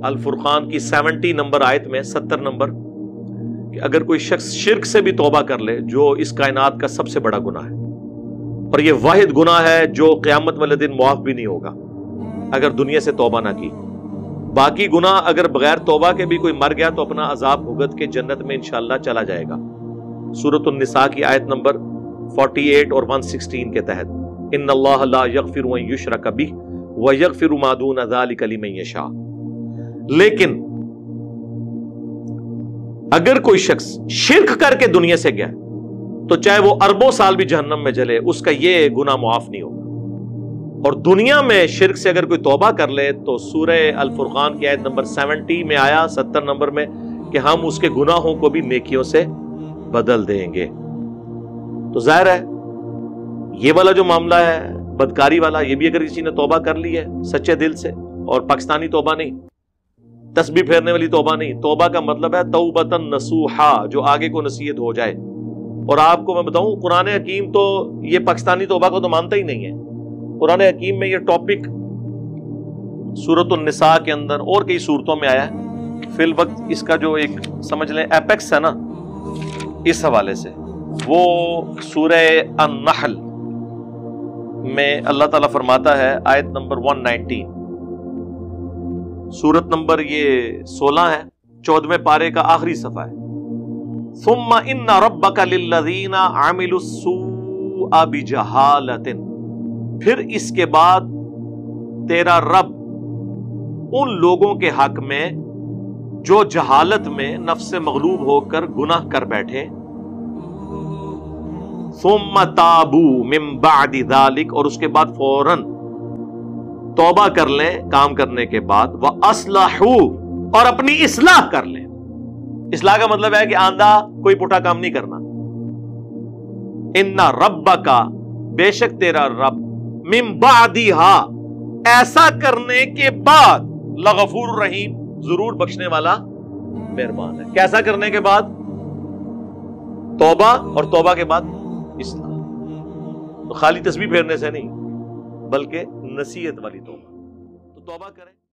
الفرقان کی 70 نمبر آیت میں 70 نمبر کہ اگر کوئی شخص شرک سے بھی توبہ کر لے جو اس کائنات کا سب سے بڑا گناہ ہے، اور یہ واحد گناہ ہے جو قیامت والے دن معاف بھی نہیں ہوگا اگر دنیا سے توبہ نہ کی، باقی گناہ اگر بغیر توبہ کے بھی کوئی مر گیا تو اپنا عذاب بھگت کے جنت میں انشاءاللہ چلا جائے گا۔ سورۃ النساء کی آیت نمبر 48 اور 116 کے تحت ان اللہ لا یغفر ان یشرک بہ ویغفر ما دون ذلک لمن یشاء۔ لیکن اگر کوئی شخص شرک کر کے دنیا سے گیا تو چاہے وہ اربوں سال بھی جہنم میں جلے، اس کا یہ گناہ معاف نہیں ہوگا۔ اور دنیا میں شرک سے اگر کوئی توبہ کر لے تو سورہ الفرقان کی آیت نمبر 70 میں آیا 70 نمبر میں کہ ہم اس کے گناہوں کو بھی نیکیوں سے بدل دیں گے۔ تو ظاہر ہے یہ والا جو معاملہ ہے بدکاری والا، یہ بھی اگر کسی نے توبہ کر لی ہے سچے دل سے، اور پاکستانی توبہ نہیں، تسبیح پھیرنے والی توبہ نہیں، توبہ کا مطلب ہے توبۃ نصوحا، جو آگے کو نصیحت ہو جائے۔ اور آپ کو میں بتاؤں قرآن حکیم تو یہ پاکستانی توبہ کو تو مانتا ہی نہیں ہے۔ قرآن حکیم میں یہ ٹاپک سورۃ النساء کے اندر اور کئی صورتوں میں آیا ہے، فی الوقت اس کا جو ایک سمجھ لیں ایپیکس ہے نا اس حوالے سے، وہ سورہ النحل میں اللہ تعالیٰ فرماتا ہے آیت نمبر 119، سورت نمبر یہ 16 ہے، 14ویں پارے کا آخری صفحہ ہے۔ ثم ان ربک للذین عملوا السوء بجہالۃ، پھر اس کے بعد تیرا رب ان لوگوں کے حق میں جو جہالت میں نفس سے مغلوب ہو کر گناہ کر بیٹھے، ثم تابوا من بعد ذلک، اور اس کے بعد فوراً توبہ کر لیں کام کرنے کے بعد، وَأَصْلَحُوا، اور اپنی اصلاح کر لیں۔ اصلاح کا مطلب ہے کہ آندھا کوئی پٹھا کام نہیں کرنا۔ اِنَّ رَبَّكَ، بے شک تیرا رب، مِن بَعْدِهَا، ایسا کرنے کے بعد، لغفور رحیم، ضرور بخشنے والا مہربان ہے۔ کیسا کرنے کے بعد؟ توبہ، اور توبہ کے بعد اصلاح۔ تو خالی تسبیح پھیرنے سے نہیں بلکہ نصیحت والی توبہ، تو توبہ کریں۔